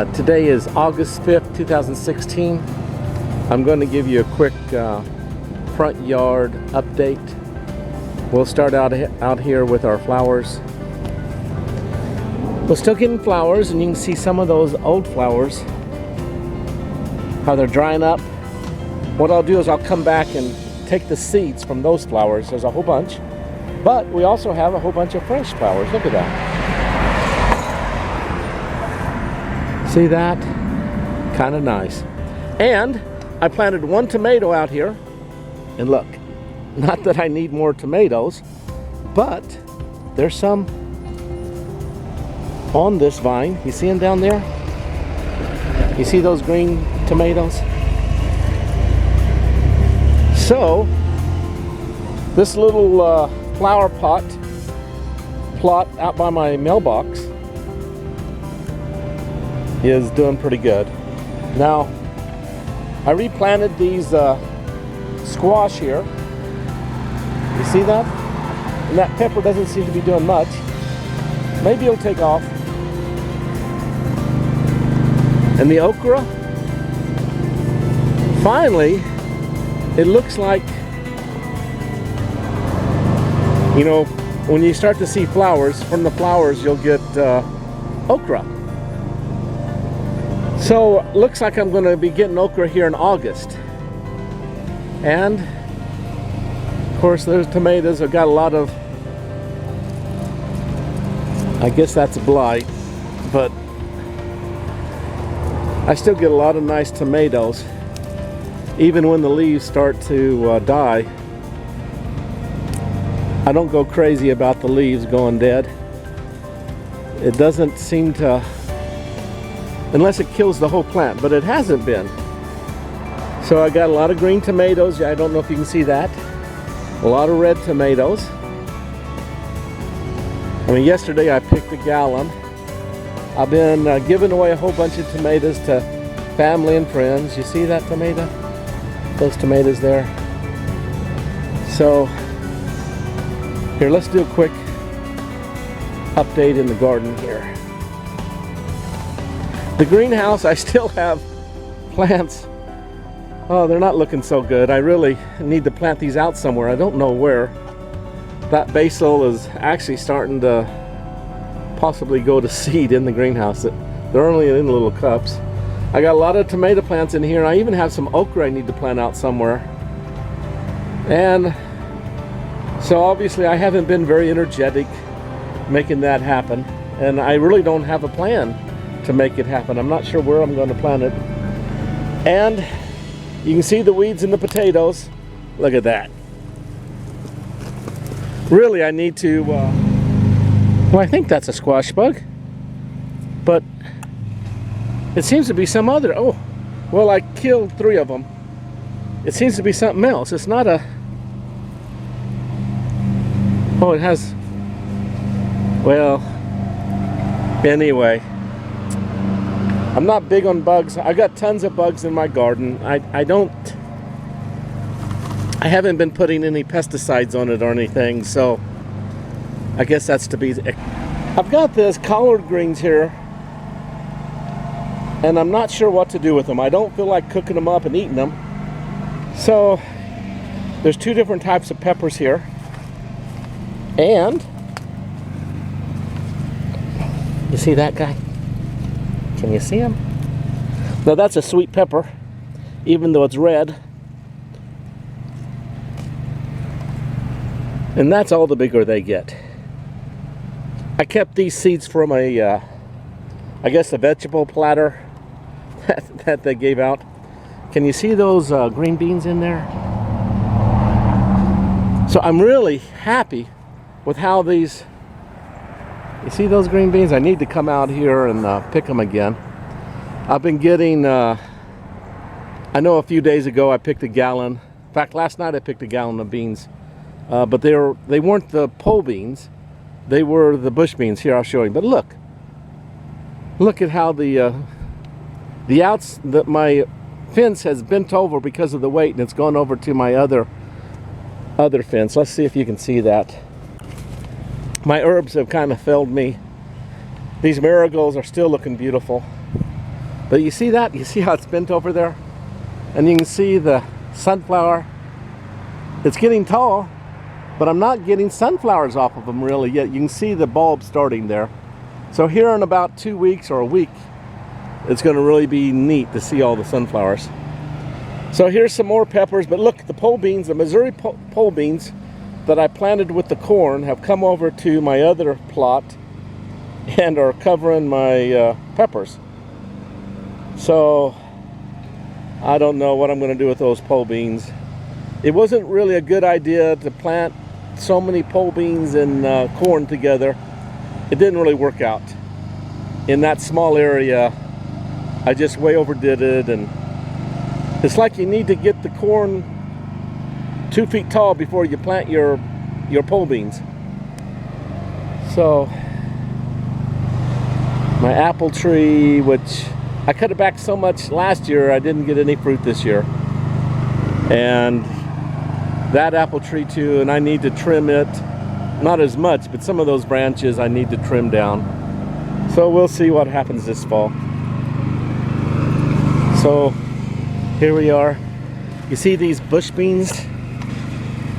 Today is August 5th, 2016. I'm going to give you a quick front yard update. We'll start out here with our flowers. We're still getting flowers, and you can see some of those old flowers, how they're drying up. What I'll do is I'll come back and take the seeds from those flowers. There's a whole bunch, but we also have a whole bunch of fresh flowers. Look at that. See that? Kind of nice. And I planted one tomato out here, and look, not that I need more tomatoes, but there's some on this vine. You see them down there? You see those green tomatoes? So this little flower plot out by my mailbox is doing pretty good. Now, I replanted these squash here. You see that? And that pepper doesn't seem to be doing much. Maybe it'll take off. And the okra, finally, it looks like, you know, when you start to see flowers, from the flowers you'll get okra. So, looks like I'm going to be getting okra here in August. And, of course, those tomatoes have got a lot of, I guess that's blight, but I still get a lot of nice tomatoes, even when the leaves start to die. I don't go crazy about the leaves going dead. It doesn't seem to, unless it kills the whole plant, but it hasn't been. So I got a lot of green tomatoes. I don't know if you can see that. A lot of red tomatoes. I mean, yesterday I picked a gallon. I've been giving away a whole bunch of tomatoes to family and friends. You see that tomato? Those tomatoes there. So here, let's do a quick update in the garden here. The greenhouse, I still have plants. Oh, they're not looking so good. I really need to plant these out somewhere. I don't know where. That basil is actually starting to possibly go to seed in the greenhouse. They're only in little cups. I got a lot of tomato plants in here. I even have some okra I need to plant out somewhere. And so obviously I haven't been very energetic making that happen. And I really don't have a plan to make it happen. I'm not sure where I'm going to plant it. And you can see the weeds in the potatoes. Look at that. Really, I need to, well, I think that's a squash bug, but it seems to be some other, oh, well, I killed 3 of them. It seems to be something else. It's not a, oh, it has, well, anyway. I'm not big on bugs. I got tons of bugs in my garden. I haven't been putting any pesticides on it or anything, so I guess that's to be. I've got this collard greens here, and I'm not sure what to do with them. I don't feel like cooking them up and eating them. So there's 2 different types of peppers here, and you see that guy? Can you see him? Now that's a sweet pepper, even though it's red. And that's all the bigger they get. I kept these seeds from a, I guess a vegetable platter that they gave out. Can you see those green beans in there? So I'm really happy with how these, you see those green beans? I need to come out here and pick them again. I've been getting, I know a few days ago I picked a gallon. In fact, last night I picked a gallon of beans. But they weren't the pole beans. They were the bush beans. Here, I'll show you. But look at how my fence has bent over because of the weight, and it's gone over to my other fence. Let's see if you can see that. My herbs have kind of failed me. These marigolds are still looking beautiful. But you see that? You see how it's bent over there? And you can see the sunflower. It's getting tall, but I'm not getting sunflowers off of them really yet. You can see the bulb starting there. So here in about 2 weeks or a week, it's going to really be neat to see all the sunflowers. So here's some more peppers, but look, the pole beans, the Missouri pole beans that I planted with the corn have come over to my other plot and are covering my peppers. So I don't know what I'm going to do with those pole beans. It wasn't really a good idea to plant so many pole beans and corn together. It didn't really work out. In that small area, I just way overdid it, and it's like you need to get the corn 2 feet tall before you plant your pole beans. So my apple tree, which I cut it back so much last year, I didn't get any fruit this year. And that apple tree too, and I need to trim it. Not as much, but some of those branches I need to trim down. So we'll see what happens this fall. So here we are. You see these bush beans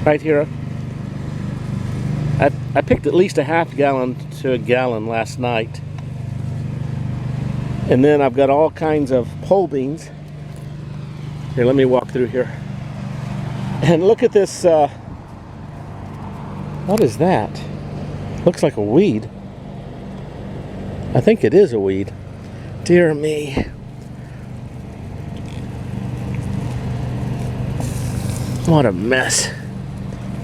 right here? I picked at least a half gallon to a gallon last night. And then I've got all kinds of pole beans. Here, let me walk through here. And look at this, what is that? Looks like a weed. I think it is a weed. Dear me. What a mess.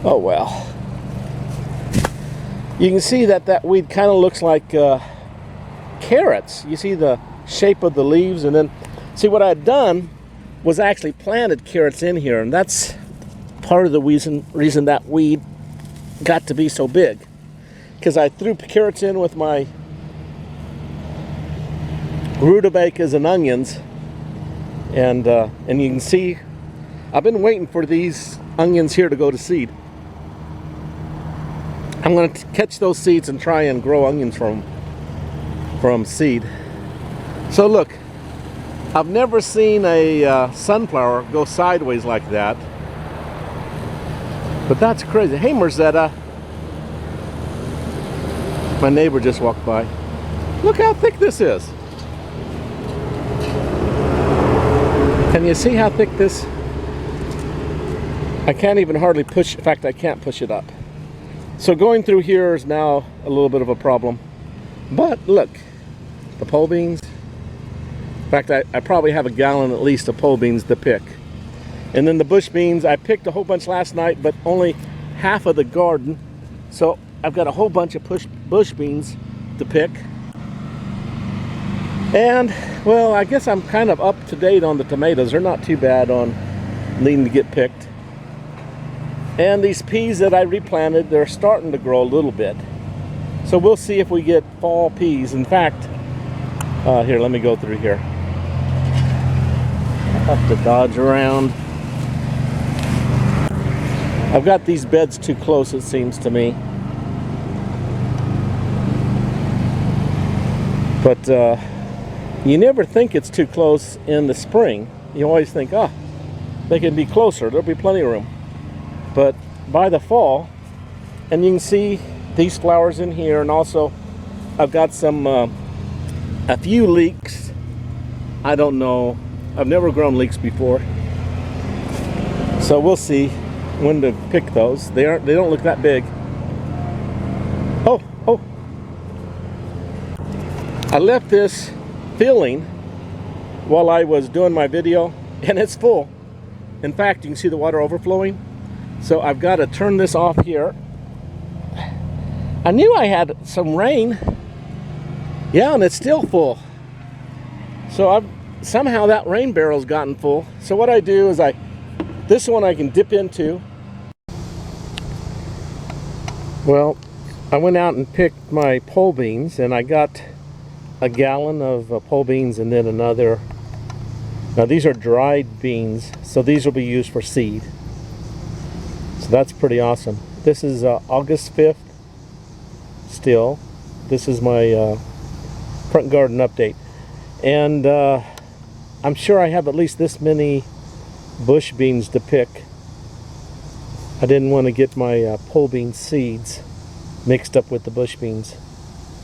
Oh well. You can see that weed kind of looks like carrots. You see the shape of the leaves, and then see what I had done was actually planted carrots in here, and that's part of the reason that weed got to be so big, because I threw carrots in with my rutabagas and onions, and you can see I've been waiting for these onions here to go to seed. I'm going to catch those seeds and try and grow onions from seed. So look, I've never seen a sunflower go sideways like that. But that's crazy. Hey, Merzetta. My neighbor just walked by. Look how thick this is. Can you see how thick this? I can't even hardly push. In fact, I can't push it up. So going through here is now a little bit of a problem. But look, the pole beans. In fact, I probably have a gallon at least of pole beans to pick. And then the bush beans, I picked a whole bunch last night, but only half of the garden. So I've got a whole bunch of bush beans to pick. And, well, I guess I'm kind of up to date on the tomatoes. They're not too bad on needing to get picked. And these peas that I replanted, they're starting to grow a little bit. So we'll see if we get fall peas. In fact, here, let me go through here. I have to dodge around. I've got these beds too close, it seems to me. But you never think it's too close in the spring. You always think, oh, they can be closer. There'll be plenty of room. But by the fall, and you can see these flowers in here, and also I've got some, a few leeks. I don't know. I've never grown leeks before. So we'll see when to pick those. They don't look that big. Oh. I left this filling while I was doing my video, and it's full. In fact, you can see the water overflowing. So I've got to turn this off here. I knew I had some rain. Yeah, and it's still full. So somehow that rain barrel's gotten full. So what I do is this one I can dip into. Well, I went out and picked my pole beans, and I got a gallon of pole beans and then another. Now these are dried beans, so these will be used for seed. So that's pretty awesome. This is August 5th still. This is my front garden update. And I'm sure I have at least this many bush beans to pick. I didn't want to get my pole bean seeds mixed up with the bush beans,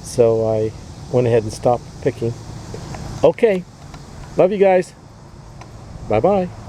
so I went ahead and stopped picking. Okay, love you guys. Bye-bye.